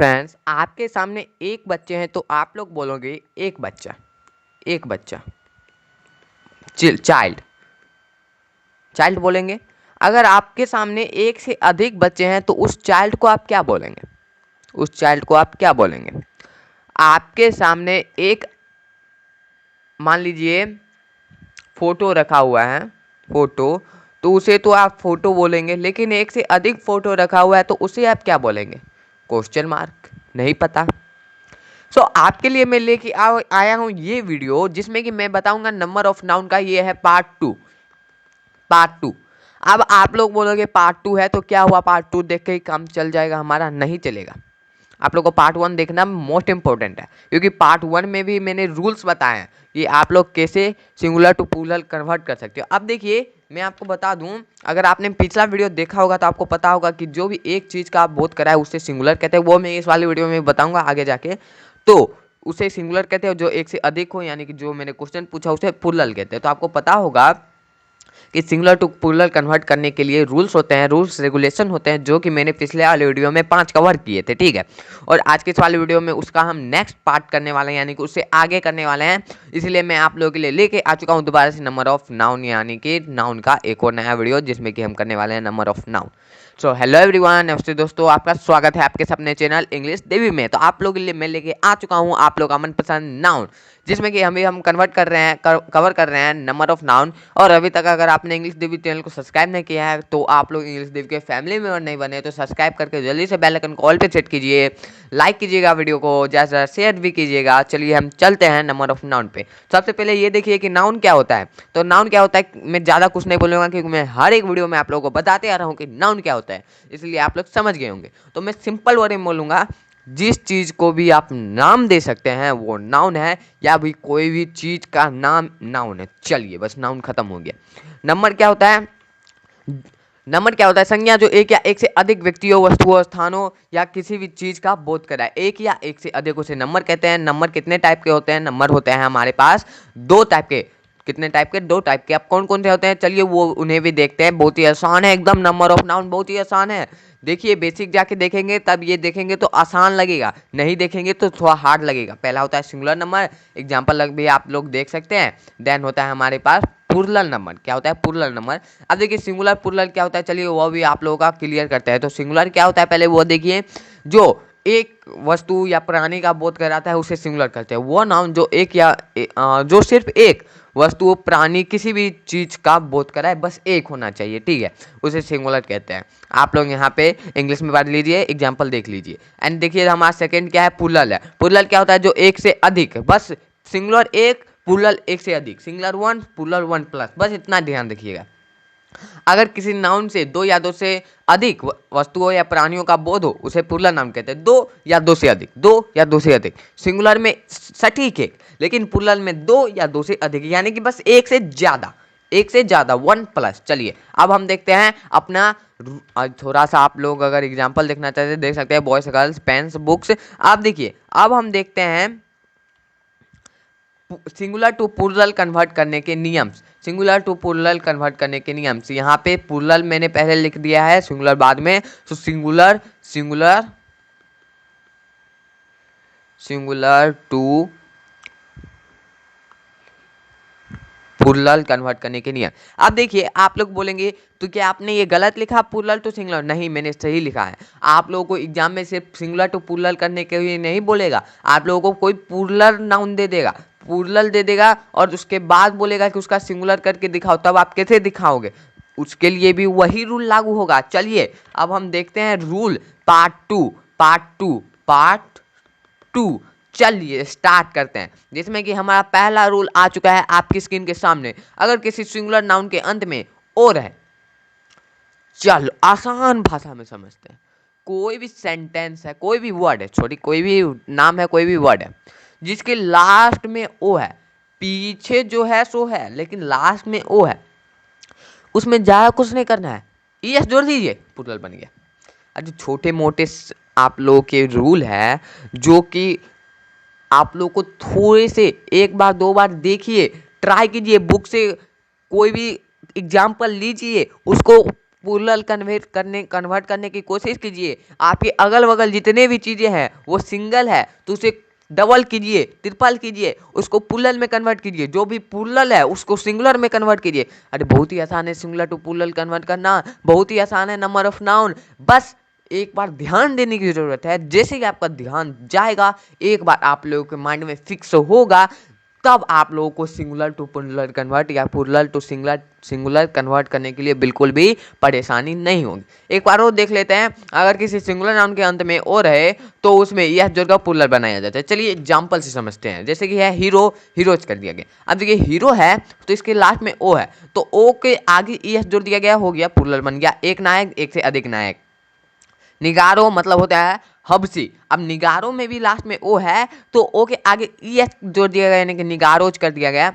Friends, आपके सामने एक बच्चे हैं तो आप लोग बोलोगे एक बच्चा, एक बच्चा, चाइल्ड, चाइल्ड बोलेंगे। अगर आपके सामने एक से अधिक बच्चे हैं तो उस चाइल्ड को आप क्या बोलेंगे? उस चाइल्ड को आप क्या बोलेंगे? आपके सामने एक, मान लीजिए फोटो रखा हुआ है, फोटो, तो उसे तो आप फोटो बोलेंगे, लेकिन एक से अधिक फोटो रखा हुआ है तो उसे आप क्या बोलेंगे? Question mark. नहीं पता। आपके लिए मैं लेके आया हूँ ये वीडियो, जिसमें कि मैं बताऊंगा नंबर ऑफ नाउन का। ये है पार्ट टू, पार्ट टू। अब आप लोग बोलोगे पार्ट टू है तो क्या हुआ, पार्ट टू देख के ही काम चल जाएगा हमारा? नहीं चलेगा। आप लोग को पार्ट वन देखना मोस्ट इंपॉर्टेंट है, क्योंकि पार्ट वन में भी मैंने रूल्स बताए हैं कि आप लोग कैसे सिंगुलर टू प्लूरल कन्वर्ट कर सकते हो। अब देखिए, मैं आपको बता दूं, अगर आपने पिछला वीडियो देखा होगा तो आपको पता होगा कि जो भी एक चीज़ का आप बोध करा है उसे सिंगुलर कहते हैं। वो मैं इस वाली वीडियो में बताऊंगा आगे जाके। तो उसे सिंगुलर कहते हैं, जो एक से अधिक हो, यानी कि जो मैंने क्वेश्चन पूछा उसे प्लूरल कहते हैं। तो आपको पता होगा कि सिंगुलर टू प्लूरल कन्वर्ट करने के लिए रूल्स होते हैं, रूल्स रेगुलेशन होते हैं, जो कि मैंने पिछले वाले वीडियो में 5 कवर किए थे, ठीक है। और आज के इस वाले वीडियो में उसका हम नेक्स्ट पार्ट करने वाले हैं, यानी कि उससे आगे करने वाले हैं। इसलिए मैं आप लोगों के लिए लेके आ चुका हूँ दोबारा से नंबर ऑफ नाउन, यानी कि नाउन का एक और नया वीडियो, जिसमें कि हम करने वाले हैं number of noun. So hello everyone, नमस्ते दोस्तों, आपका स्वागत है आपके अपने चैनल इंग्लिश देवी में। तो आप लोगों के लिए मैं लेके आ चुका हूँ आप लोग का मनपसंद नाउन, जिसमें कि हम कन्वर्ट कर रहे हैं, कवर कर रहे हैं नंबर ऑफ नाउन। और अभी तक अगर आपने इंग्लिश देवी चैनल को सब्सक्राइब नहीं किया है तो आप लोग इंग्लिश देवी के फैमिली में नहीं बने तो सब्सक्राइब करके जल्दी से बेल आइकन को ऑल पे सेट कीजिए, लाइक कीजिएगा वीडियो को, ज़्यादा शेयर भी कीजिएगा। चलिए हम चलते हैं नंबर ऑफ नाउन पे। सबसे पहले ये देखिए कि नाउन क्या होता है। तो नाउन क्या होता है, मैं ज़्यादा कुछ नहीं बोलूँगा, क्योंकि मैं हर एक वीडियो में आप लोगों को बताते आ रहा हूँ कि नाउन क्या होता है, इसलिए आप लोग समझ गए होंगे। तो मैं सिंपल वर्ड में बोलूँगा, जिस चीज़ को भी आप नाम दे सकते हैं वो नाउन है, या भी कोई भी चीज़ का नाम नाउन है। चलिए, बस नाउन खत्म हो गया। नंबर क्या होता है? नंबर क्या होता है? संज्ञा जो एक या एक से अधिक व्यक्तियों, वस्तुओं, स्थानों या किसी भी चीज का बोध कराए। एक या एक से अधिक उसे नंबर कहते हैं। नंबर कितने टाइप के होते हैं? नंबर होते हैं हमारे पास 2 टाइप के। कितने टाइप के? 2 टाइप के। अब कौन कौन से होते हैं, चलिए वो उन्हें भी देखते हैं। बहुत ही आसान है एकदम, नंबर ऑफ नाउन बहुत ही आसान है। देखिए, बेसिक जाके देखेंगे तब ये देखेंगे तो आसान लगेगा, नहीं देखेंगे तो थोड़ा हार्ड लगेगा। पहला होता है सिंगुलर नंबर, एग्जाम्पल भी आप लोग देख सकते हैं। देन होता है हमारे पास प्लूरल नंबर। क्या होता है? Plural number. अब देखिए सिंगुलर प्लूरल क्या होता है, चलिए वो भी आप लोगों का क्लियर करते हैं। तो सिंगुलर क्या होता है, पहले वो देखिए, जो एक वस्तु या प्राणी का बोध कराता है उसे सिंगुलर कहते हैं। वो नाउन जो एक या जो सिर्फ एक वस्तु, प्राणी, किसी भी चीज का बोध कराए, बस एक होना चाहिए, ठीक है, उसे सिंगुलर कहते हैं। आप लोग यहाँ पे इंग्लिश में पढ़ लीजिए, एग्जाम्पल देख लीजिए। एंड देखिए हमारा सेकंड क्या है, प्लूरल है। प्लूरल क्या होता है, जो एक से अधिक, बस सिंगुलर एक, प्लूरल एक से अधिक, singular one, plural one plus, बस इतना ध्यान रखिएगा। अगर किसी नाउन से 2 या 2 से अधिक वस्तुओं या प्राणियों का बोध हो उसे प्लूरल नाउन कहते हैं। 2 या 2 से अधिक, 2 या 2 से अधिक। सिंगुलर में सटीक है, लेकिन प्लूरल में 2 या 2 से अधिक, यानी कि बस एक से ज्यादा, एक से ज्यादा, वन प्लस। चलिए अब हम देखते हैं अपना थोड़ा सा, आप लोग अगर एग्जाम्पल देखना चाहते हैं देख सकते हैं, बॉयज, गर्ल्स, पेन्स, बुक्स। आप देखिए, अब हम देखते हैं सिंगुलर टू प्लूरल कन्वर्ट करने के नियम। सिंगुलर टू प्लूरल कन्वर्ट करने के नियम, यहाँ पे प्लूरल मैंने पहले लिख दिया है, सिंगुलर बाद में। तो singular singular singular to plural convert करने के नियम। अब देखिए, आप लोग बोलेंगे तो क्या आपने ये गलत लिखा, प्लूरल टू सिंगुलर? नहीं, मैंने सही लिखा है। आप लोगों को एग्जाम में सिर्फ सिंगुलर टू प्लूरल करने के लिए नहीं बोलेगा, आप लोगों को कोई प्लूरल नाउन दे देगा, प्लूरल दे देगा, और उसके बाद बोलेगा कि उसका सिंगुलर करके दिखाओ। तब आप कैसे दिखाओगे? उसके लिए भी वही रूल लागू होगा। चलिए अब हम देखते हैं rule part two, part two. चलिए स्टार्ट करते हैं, जिसमें कि हमारा पहला रूल आ चुका है आपकी स्क्रीन के सामने। अगर किसी सिंगुलर नाउन के अंत में और है, चलो आसान भाषा में समझते हैं। कोई भी सेंटेंस है, कोई भी वर्ड है, छोटी कोई भी नाम है, कोई भी वर्ड है, जिसके लास्ट में ओ है, पीछे जो है सो है, लेकिन लास्ट में ओ है, उसमें ज्यादा कुछ नहीं करना है, यस जोड़ दीजिए, प्लूरल बन गया। जो छोटे मोटे आप लोगों के रूल है, जो कि आप लोग को थोड़े से 1 बार 2 बार देखिए, ट्राई कीजिए, बुक से कोई भी एग्जाम्पल लीजिए, उसको प्लूरल कन्वर्ट करने की कोशिश कीजिए। आपके अगल बगल जितने भी चीज़ें हैं वो सिंगल है तो उसे डबल कीजिए, ट्रिपल कीजिए, उसको प्लूरल में कन्वर्ट कीजिए। जो भी प्लूरल है उसको सिंगुलर में कन्वर्ट कीजिए। अरे बहुत ही आसान है सिंगुलर टू प्लूरल कन्वर्ट करना, बहुत ही आसान है नंबर ऑफ नाउन। बस एक बार ध्यान देने की जरूरत है। जैसे ही आपका ध्यान जाएगा, एक बार आप लोगों के माइंड में फिक्स होगा, तब आप लोगों को सिंगुलर टू प्लूरल कन्वर्ट या प्लूरल टू सिंगुलर कन्वर्ट करने के लिए बिल्कुल भी परेशानी नहीं होगी। एक बार और देख लेते हैं। अगर किसी सिंगुलर नाउन के अंत में ओ रहे तो उसमें यह जोड़ का प्लूरल बनाया जाता है। चलिए एग्जांपल से समझते हैं। जैसे कि है हीरो, हीरोज कर दिया गया। अब देखिए हीरो है तो इसके लास्ट में ओ है, तो ओ के आगे यह जोड़ दिया गया, हो गया प्लूरल बन गया। एक नायक, एक से अधिक नायक। निगारो मतलब होता है हबसी। अब निगारो में भी लास्ट में ओ है तो ओ के आगे ई जोड़ दिया गया, यानी कि निगारोज कर दिया गया।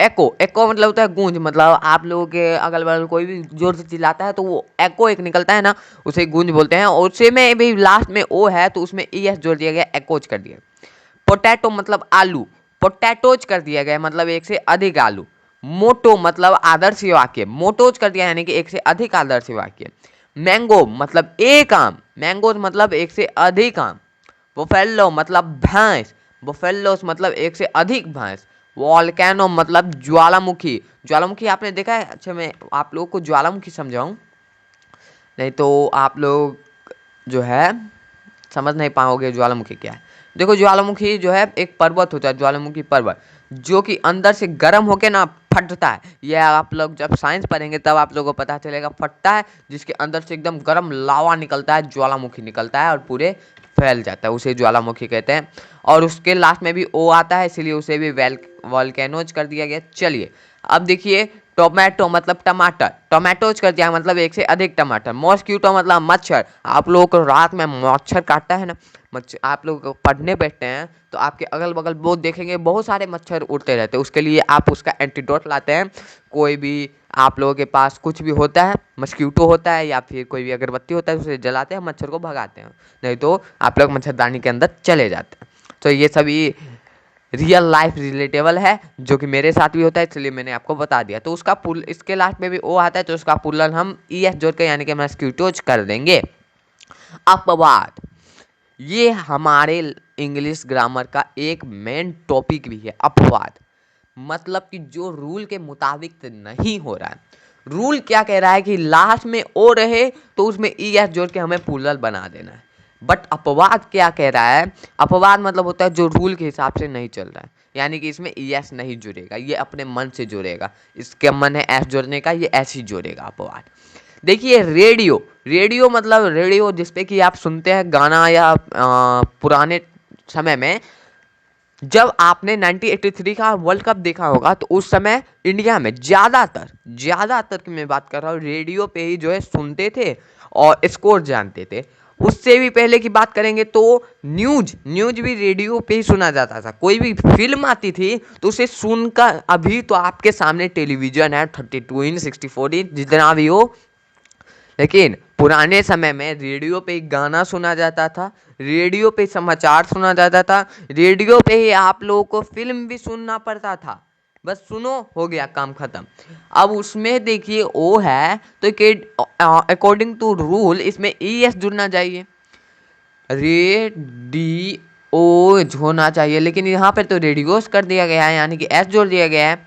एको, एको मतलब होता है गूंज। मतलब आप लोगों के अगल बगल कोई भी जोर से चिल्लाता है तो वो एको एक निकलता है ना, उसे गूंज बोलते हैं। और उसे में भी लास्ट में ओ है तो उसमें ई एस जोड़ दिया गया, एकोज कर दिया। पोटैटो मतलब आलू, पोटैटोज कर दिया गया, मतलब एक से अधिक आलू। मोटो मतलब आदर्श वाक्य, मोटोज कर दिया यानी कि एक से अधिक आदर्श वाक्य। मैंगो मतलब एक आम, मैंगोज मतलब एक से अधिक आम। बुफेलो मतलब भैंस, बुफेलोस मतलब एक से अधिक भैंस। वॉल्केनो मतलब ज्वालामुखी, ज्वालामुखी आपने देखा है? अच्छा मैं आप लोगों को ज्वालामुखी समझाऊं, नहीं तो आप लोग जो है समझ नहीं पाओगे ज्वालामुखी क्या है। देखो ज्वालामुखी जो है एक पर्वत होता है, ज्वालामुखी पर्वत, जो कि अंदर से गर्म होके ना फटता है। यह आप लोग जब साइंस पढ़ेंगे तब आप लोगों को पता चलेगा। फटता है जिसके अंदर से एकदम गर्म लावा निकलता है, ज्वालामुखी निकलता है और पूरे फैल जाता है, उसे ज्वालामुखी कहते हैं। और उसके लास्ट में भी ओ आता है, इसलिए उसे भी वॉल्केनोज कर दिया गया। चलिए अब देखिए, टोमेटो मतलब टमाटर, टोमेटोज कर दिया मतलब एक से अधिक टमाटर। मॉस्क्यूटो मतलब मच्छर। आप लोगों को रात में मच्छर काटता है ना, मच्छर आप लोग पढ़ने बैठते हैं तो आपके अगल बगल बहुत देखेंगे बहुत सारे मच्छर उड़ते रहते हैं। उसके लिए आप उसका एंटीडोट लाते हैं। कोई भी आप लोगों के पास कुछ भी होता है, मस्क्यूटो होता है या फिर कोई भी अगरबत्ती होता है, उसे जलाते हैं, मच्छर को भगाते हैं। नहीं तो आप लोग मच्छरदानी के अंदर चले जाते हैं। तो ये सभी रियल लाइफ रिलेटेबल है, जो कि मेरे साथ भी होता है, इसलिए मैंने आपको बता दिया। तो उसका पुल इसके लास्ट में भी ओ आता है तो उसका पुल्लन हम ई एस जोड़ के यानी कि मस्क्यूटोज कर देंगे। अपवाद, ये हमारे इंग्लिश ग्रामर का एक मेन टॉपिक भी है। अपवाद मतलब कि जो रूल के मुताबिक नहीं हो रहा है। रूल क्या कह रहा है कि लास्ट में ओ रहे तो उसमें ई एस जोड़ के हमें प्लूरल बना देना है। बट अपवाद क्या कह रहा है? अपवाद मतलब होता है जो रूल के हिसाब से नहीं चल रहा है, यानी कि इसमें ई एस नहीं जुड़ेगा, ये अपने मन से जुड़ेगा। इसके मन है एस जोड़ने का, ये ऐसे ही जुड़ेगा अपवाद। देखिए रेडियो, रेडियो मतलब रेडियो जिसपे कि आप सुनते हैं गाना, या पुराने समय में जब आपने 1983 का वर्ल्ड कप देखा होगा तो उस समय इंडिया में ज़्यादातर की मैं बात कर रहा हूँ, रेडियो पे ही जो है सुनते थे और स्कोर जानते थे। उससे भी पहले की बात करेंगे तो न्यूज भी रेडियो पे ही सुना जाता था। कोई भी फिल्म आती थी तो उसे सुनकर, अभी तो आपके सामने टेलीविजन है 32 इंच 64 इंच जितना भी हो, लेकिन पुराने समय में रेडियो पे गाना सुना जाता था, रेडियो पे समाचार सुना जाता था, रेडियो पे ही आप लोगों को फिल्म भी सुनना पड़ता था। बस सुनो, हो गया काम खत्म। अब उसमें देखिए ओ है तो अकॉर्डिंग टू रूल इसमें ई एस जुड़ना चाहिए, रेडियो होना चाहिए, लेकिन यहाँ पर तो रेडियोस कर दिया गया है यानी कि एस जोड़ दिया गया है।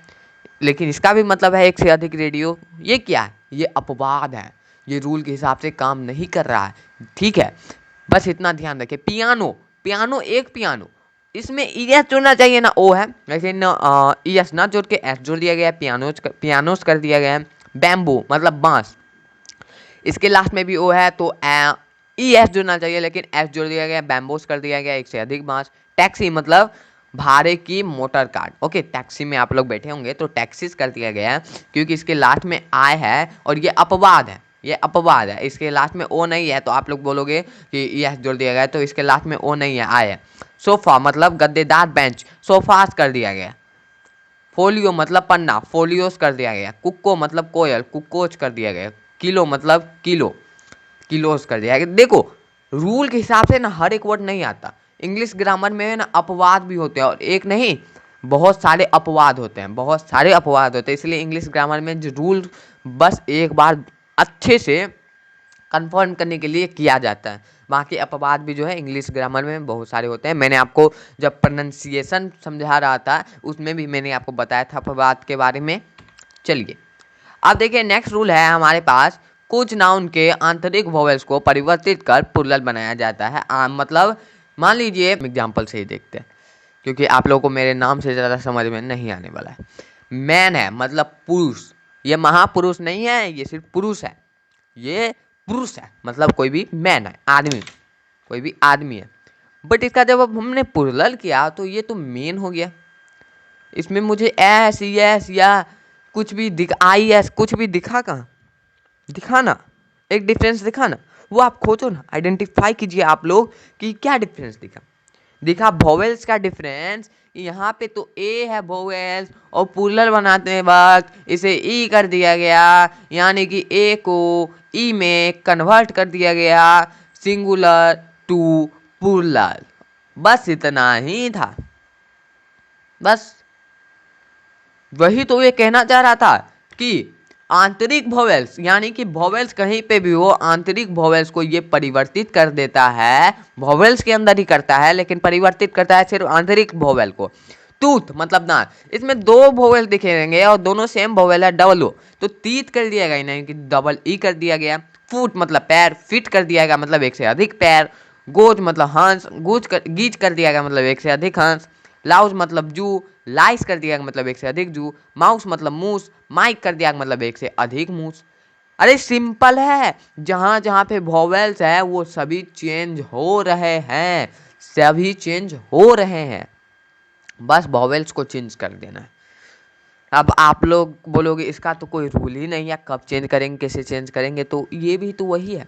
लेकिन इसका भी मतलब है एक से अधिक रेडियो। ये क्या है? ये अपवाद है, ये रूल के हिसाब से काम नहीं कर रहा है। ठीक है, बस इतना ध्यान रखें। पियानो, पियानो एक पियानो, इसमें ई एस जोड़ना चाहिए ना, ओ है, लेकिन ई एस ना जोड़ के एस जोड़ दिया गया है, पियानोस कर दिया गया है। बैम्बू मतलब बांस, इसके लास्ट में भी ओ है तो ई एस जोड़ना चाहिए, लेकिन एस जोड़ दिया गया, बैम्बोस कर दिया गया, एक से अधिक बांस। टैक्सी मतलब भाड़े की मोटर कार। ओके, टैक्सी में आप लोग बैठे होंगे तो टैक्सीज कर दिया गया है क्योंकि इसके लास्ट में आय है और ये अपवाद है, ये अपवाद है। इसके लास्ट में ओ नहीं है तो आप लोग बोलोगे कि यस जोड़ दिया गया है, तो इसके लास्ट में ओ नहीं है, आय है। सोफा मतलब गद्देदार बेंच, सोफास कर दिया गया। फोलियो मतलब पन्ना, फोलियोस कर दिया गया। कुक्को मतलब कोयल, कुक्कोज कर दिया गया। किलो मतलब किलो, किलोस कर दिया गया। देखो रूल के हिसाब से ना हर एक वर्ड नहीं आता। इंग्लिश ग्रामर में ना अपवाद भी होते हैं, और एक नहीं बहुत सारे अपवाद होते हैं, बहुत सारे अपवाद होते हैं। इसलिए इंग्लिश ग्रामर में जो रूल बस एक बार अच्छे से कंफर्म करने के लिए किया जाता है। बाकी अपवाद भी जो है इंग्लिश ग्रामर में बहुत सारे होते हैं। मैंने आपको जब प्रोनाउंसिएशन समझा रहा था उसमें भी मैंने आपको बताया था अपवाद के बारे में। चलिए अब देखिए नेक्स्ट रूल है हमारे पास, कुछ नाउन के आंतरिक वोवेल्स को परिवर्तित कर प्लूरल बनाया जाता है। मतलब मान लीजिए एग्जाम्पल से ही देखते हैं क्योंकि आप लोगों को मेरे नाम से ज़्यादा समझ में नहीं आने वाला है। मैन है मतलब पुरुष, ये महापुरुष नहीं है, ये सिर्फ पुरुष है, ये पुरुष है मतलब कोई भी मैन है, आदमी, कोई भी आदमी है। बट इसका जब अब हमने प्लूरल किया तो ये तो मेन हो गया, इसमें मुझे एस यस या कुछ भी आई एस कुछ भी दिखा कहाँ, दिखाना एक डिफरेंस दिखाना, वो आप खोजो ना, आइडेंटिफाई कीजिए आप लोग कि क्या डिफरेंस दिखा वोवेल्स का डिफरेंस। यहाँ पे तो ए है वोवेल्स और प्लूरल बनाते वक्त इसे ई कर दिया गया, यानी कि ए को ई में कन्वर्ट कर दिया गया, सिंगुलर टू प्लूरल। बस इतना ही था, बस वही तो ये कहना चाह रहा था कि आंतरिक वोवेल्स, यानी कि वोवेल्स कहीं पे भी हो आंतरिक वोवेल्स को ये परिवर्तित कर देता है, वोवेल्स के अंदर ही करता है लेकिन परिवर्तित करता है सिर्फ आंतरिक वोवेल को। टूथ मतलब दांत, इसमें दो वोवेल दिखेंगे और दोनों सेम वोवेल है, डबल ओ तो तीत कर दिया गया, यानी कि डबल ई कर दिया गया। फुट मतलब पैर, फिट कर दिया गया मतलब एक से अधिक पैर। गोज मतलब हंस, गीज कर दिया गया मतलब एक से अधिक हंस। लाउज मतलब जू, लाइस कर दिया मतलब एक से अधिक जू। माउस मतलब मूस, माइक कर दिया मतलब एक से अधिक मूस। अरे सिंपल है, जहां जहां पे वोवेल्स है वो सभी चेंज हो रहे हैं, सभी चेंज हो रहे हैं, बस वोवेल्स को चेंज कर देना है। अब आप लोग बोलोगे इसका तो कोई रूल ही नहीं है, कब चेंज करेंगे कैसे चेंज करेंगे, तो ये भी तो वही है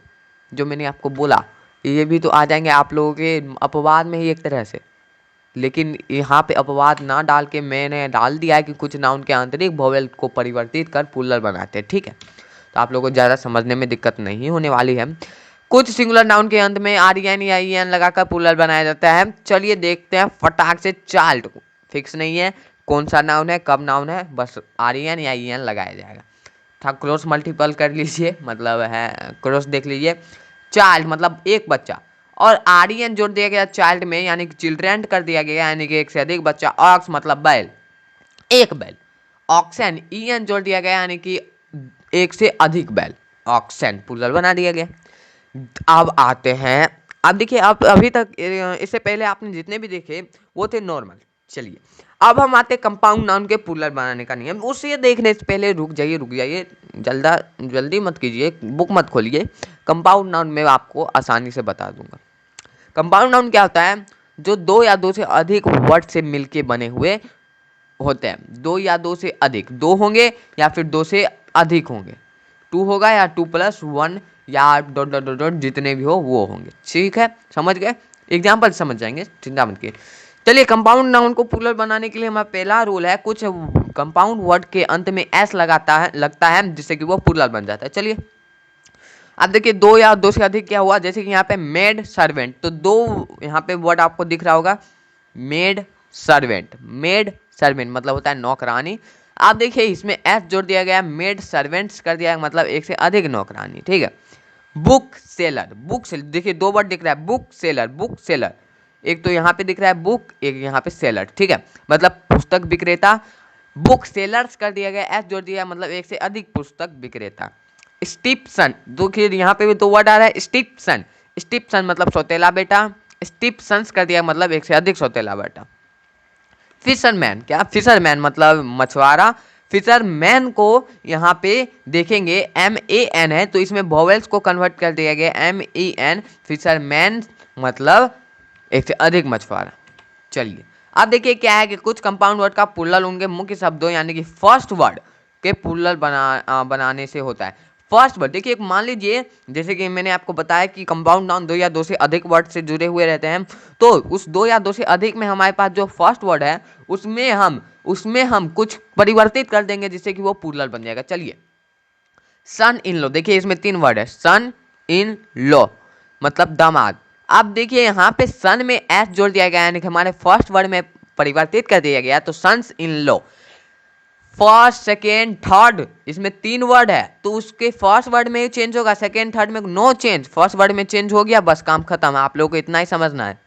जो मैंने आपको बोला, ये भी तो आ जाएंगे आप लोगों के अपवाद में ही एक तरह से। लेकिन यहाँ पे अपवाद ना डाल के मैंने डाल दिया है कि कुछ नाउन के आंतरिक वोवेल को परिवर्तित कर प्लूरल बनाते हैं, ठीक है। तो आप लोगों को ज़्यादा समझने में दिक्कत नहीं होने वाली है। कुछ सिंगुलर नाउन के अंत में आर एन या ई एन लगाकर प्लूरल बनाया जाता है। चलिए देखते हैं फटाक से। चाइल्ड फिक्स नहीं है कौन सा नाउन है कब नाउन है, बस आर एन या ई एन लगाया जाएगा। था क्रॉस मल्टीपल कर लीजिए, मतलब है क्रॉस देख लीजिए। चाइल्ड मतलब एक बच्चा और आर एन जोड़ दिया गया चाइल्ड में, यानी कि चिल्ड्रेन कर दिया गया, यानी कि एक से अधिक बच्चा। ऑक्स मतलब बैल, एक बैल। ऑक्सन ई एन जोड़ दिया गया, यानी कि एक से अधिक बैल, ऑक्सन प्लूरल बना दिया गया। अब आते हैं, अब देखिए अब अभी तक इससे पहले आपने जितने भी देखे वो थे नॉर्मल। चलिए अब हम आते हैं कंपाउंड नाउन के प्लूरल बनाने का नियम। उसे देखने से पहले रुक जाइए, जल्दी मत कीजिए, बुक मत खोलिए। कंपाउंड नाउन में आपको आसानी से बता दूंगा। कंपाउंड नाउन क्या होता है, जो दो या दो से अधिक वर्ड से मिलके बने हुए होते हैं। दो या दो से अधिक, दो होंगे या फिर दो से अधिक होंगे, टू होगा या टू प्लस वन या डॉट डॉट डॉट डॉट जितने भी हो वो होंगे, ठीक है, समझ गए। एग्जाम्पल समझ जाएंगे, चिंता मत कीजिए। चलिए कंपाउंड नाउन को प्लूरल बनाने के लिए हमारा पहला रूल है, कुछ कंपाउंड वर्ड के अंत में एस लगता है जिससे कि वो प्लूरल बन जाता है। चलिए अब देखिए दो या दो से अधिक क्या हुआ, जैसे कि यहाँ पे मेड सर्वेंट, तो दो यहाँ पे वर्ड आपको दिख रहा होगा, मेड सर्वेंट। मेड सर्वेंट मतलब होता है नौकरानी। आप देखिए इसमें एस जोड़ दिया गया, मेड सर्वेंट्स कर दिया मतलब एक से अधिक नौकरानी, ठीक है। बुक सेलर, बुक सेलर, देखिए दो वर्ड दिख रहा है, बुक सेलर, बुक सेलर, एक तो यहाँ पे दिख रहा है बुक, एक यहाँ पे सेलर, ठीक है, मतलब पुस्तक विक्रेता। बुक सेलर्स कर दिया गया, एस जोड़ दिया मतलब एक से अधिक पुस्तक विक्रेता। स्टीपसन, देखिए यहाँ पे भी दो वर्ड आ रहा है, स्टीपसन, स्टीपसन मतलब सौतेला बेटा, स्टीपसन्स कर दिया मतलब एक से अधिक सौतेला बेटा। फिशरमैन, क्या फिशरमैन मतलब मछुआरा। फिशरमैन को यहाँ पे देखेंगे एम ए एन है तो इसमें वोवेल्स को कन्वर्ट कर दिया गया एम ई एन, फिशरमैन मतलब एक से अधिक मछुआरा। चलिए अब देखिए क्या है कि कुछ कंपाउंड वर्ड का प्लूरल उनके मुख्य शब्दों यानी कि फर्स्ट वर्ड के प्लूरल बनाने से होता है। फर्स्ट वर्ड देखिए, मान लीजिए जैसे कि मैंने आपको बताया कि कंपाउंड नाउन दो या दो से अधिक वर्ड से जुड़े हुए रहते हैं, तो उस दो या दो से अधिक में हमारे पास जो फर्स्ट वर्ड है उसमें हम कुछ परिवर्तित कर देंगे जिससे कि वो प्लूरल बन जाएगा। चलिए सन इन लॉ, देखिए इसमें तीन वर्ड है, सन इन लॉ मतलब दामाद। अब देखिए यहाँ पे सन में एस जोड़ दिया गया, यानी कि हमारे फर्स्ट वर्ड में परिवर्तित कर दिया गया, तो sons in law. First second third, इसमें 3 वर्ड है तो उसके फर्स्ट वर्ड में ही चेंज होगा, सेकेंड थर्ड में नो चेंज, फर्स्ट वर्ड में चेंज हो गया, बस काम खत्म। आप लोगों को इतना ही समझना है।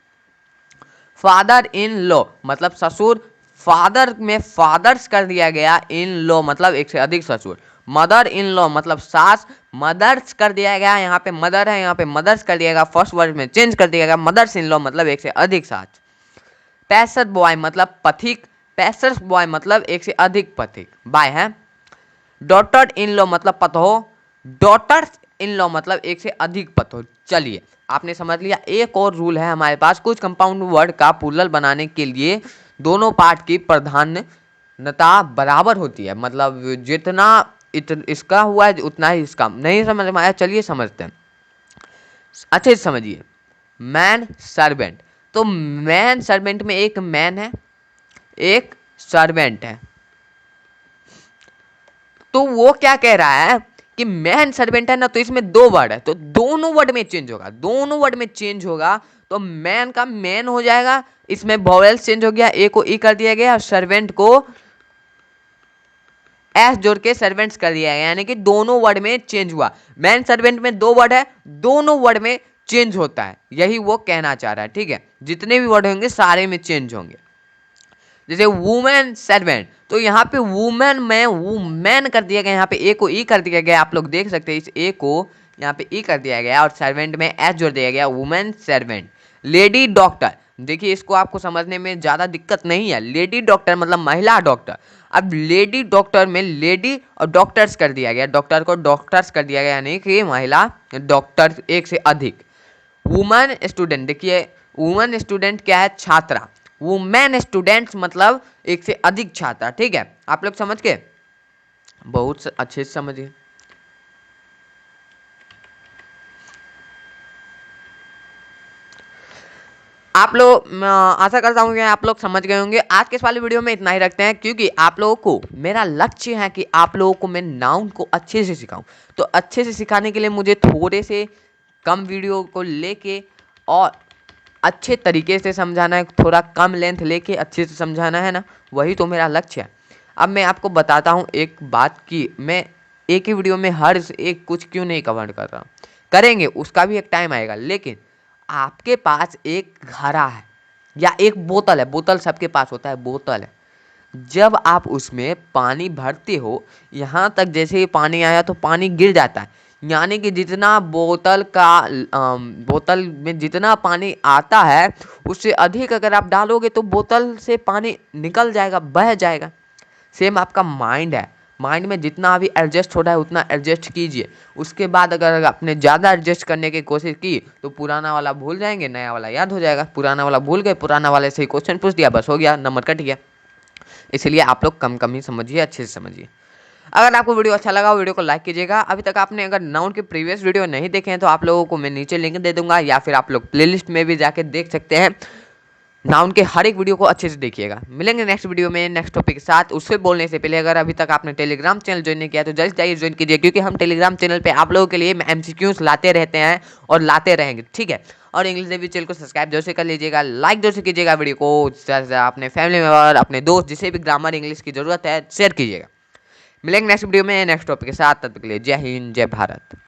फादर इन लॉ मतलब ससुर, फादर में फादर्स कर दिया गया, इन लॉ मतलब एक से अधिक ससुर। मदर इन लॉ मतलब सास, मदर्स कर दिया गया, यहाँ पे मदर है, यहाँ पे मदर्स कर दिया गया, फर्स्ट वर्ड में चेंज कर दिया गया, मदर्स इन लॉ मतलब एक से अधिक सास। पैसर बॉय मतलब पथिक, पैसर्स बॉय मतलब एक से अधिक पथिक बाय है। डॉटर इन लॉ मतलब पतोह, डॉटर्स इन लॉ मतलब एक से अधिक पतोह। चलिए आपने समझ लिया। एक और रूल है हमारे पास, कुछ कंपाउंड वर्ड का प्लूरल बनाने के लिए दोनों पार्ट की प्राधान्यता बराबर होती है, मतलब जितना इसका हुआ है उतना ही इसका। नहीं समझ में आया, चलिए समझते हैं, अच्छे से समझिए। मैन सर्वेंट, तो मैन सर्वेंट में एक मैन है, एक सर्वेंट है, तो वो क्या कह रहा है कि मैन सर्वेंट है ना, तो इसमें 2 वर्ड है तो दोनों वर्ड में चेंज होगा, दोनों वर्ड में चेंज होगा। तो मैन का मैन हो जाएगा, इसमें वॉवेल्स चेंज हो गया, ए को ई कर दिया गया और सर्वेंट को एस जोड़ के सर्वेंट्स कर दिया गया, यानी कि दोनों वर्ड में चेंज हुआ। मैन सर्वेंट में 2 वर्ड है, दोनों वर्ड में चेंज होता है, यही वो कहना चाह रहा है। ठीक है, जितने भी वर्ड होंगे सारे में चेंज होंगे। जैसे वुमेन सर्वेंट, तो यहाँ पे वुमेन में वुमेन कर दिया गया, यहाँ पे ए को ई कर दिया गया, आप लोग देख सकते हैं इस ए को यहाँ पे ई कर दिया गया और सर्वेंट में एस जोड़ दिया गया, वुमेन सर्वेंट। लेडी डॉक्टर, देखिए इसको आपको समझने में ज़्यादा दिक्कत नहीं है, लेडी डॉक्टर मतलब महिला डॉक्टर। अब लेडी डॉक्टर में लेडी और डॉक्टर्स कर दिया गया, डॉक्टर को डॉक्टर्स कर दिया गया, यानी कि महिला डॉक्टर एक से अधिक। वुमेन स्टूडेंट, देखिए वुमेन स्टूडेंट क्या है, छात्रा, वुमेन स्टूडेंट्स मतलब एक से अधिक छात्रा। ठीक है, आप लोग समझ के बहुत अच्छे से समझिए। आप लोग, आशा करता हूँ कि आप लोग समझ गए होंगे। आज के इस वाले वीडियो में इतना ही रखते हैं, क्योंकि आप लोगों को मेरा लक्ष्य है कि आप लोगों को मैं नाउन को अच्छे से सिखाऊं। तो अच्छे से सिखाने के लिए मुझे थोड़े से कम वीडियो को लेके और अच्छे तरीके से समझाना है, थोड़ा कम लेंथ लेके अच्छे से समझाना है ना, वही तो मेरा लक्ष्य है। अब मैं आपको बताता हूँ एक बात कि मैं एक ही वीडियो में हर एक कुछ क्यों नहीं कवर कर रहा हूँ, करेंगे उसका भी एक टाइम आएगा। लेकिन आपके पास एक घड़ा है या एक बोतल है, बोतल सबके पास होता है, बोतल है, जब आप उसमें पानी भरते हो, यहाँ तक जैसे ही पानी आया तो पानी गिर जाता है, यानी कि जितना बोतल में जितना पानी आता है उससे अधिक अगर आप डालोगे तो बोतल से पानी निकल जाएगा, बह जाएगा। सेम आपका माइंड है, माइंड में जितना अभी एडजस्ट हो रहा है उतना एडजस्ट कीजिए। उसके बाद अगर आपने ज़्यादा एडजस्ट करने की कोशिश की तो पुराना वाला भूल जाएंगे, नया वाला याद हो जाएगा। पुराना वाला भूल गए, पुराना वाले से ही क्वेश्चन पूछ दिया, बस हो गया, नंबर कट गया। इसलिए आप लोग कम कम ही समझिए, अच्छे से समझिए। अगर आपको वीडियो अच्छा लगा वीडियो को लाइक कीजिएगा। अभी तक आपने अगर नाउन के प्रीवियस वीडियो नहीं देखे हैं तो आप लोगों को मैं नीचे लिंक दे दूंगा, या फिर आप लोग प्लेलिस्ट में भी जाके देख सकते हैं। नाउन के हर एक वीडियो को अच्छे से देखिएगा। मिलेंगे नेक्स्ट वीडियो में नेक्स्ट टॉपिक के साथ। उससे बोलने से पहले अगर अभी तक आपने टेलीग्राम चैनल ज्वाइन नहीं किया तो जल्द जाइए ज्वाइन कीजिए, क्योंकि हम टेलीग्राम चैनल पे आप लोगों के लिए MCQs लाते रहते हैं और लाते रहेंगे। ठीक है, और इंग्लिश देवी चैनल को सब्सक्राइब जरूर से कर लीजिएगा, लाइक जरूर से कीजिएगा, वीडियो को अपने फैमिली मेम्बर, अपने दोस्त, जिसे भी ग्रामर इंग्लिश की जरूरत है शेयर कीजिएगा। मिलेंगे नेक्स्ट वीडियो में नेक्स्ट टॉपिक के साथ, तब तक के लिए जय हिंद, जय भारत।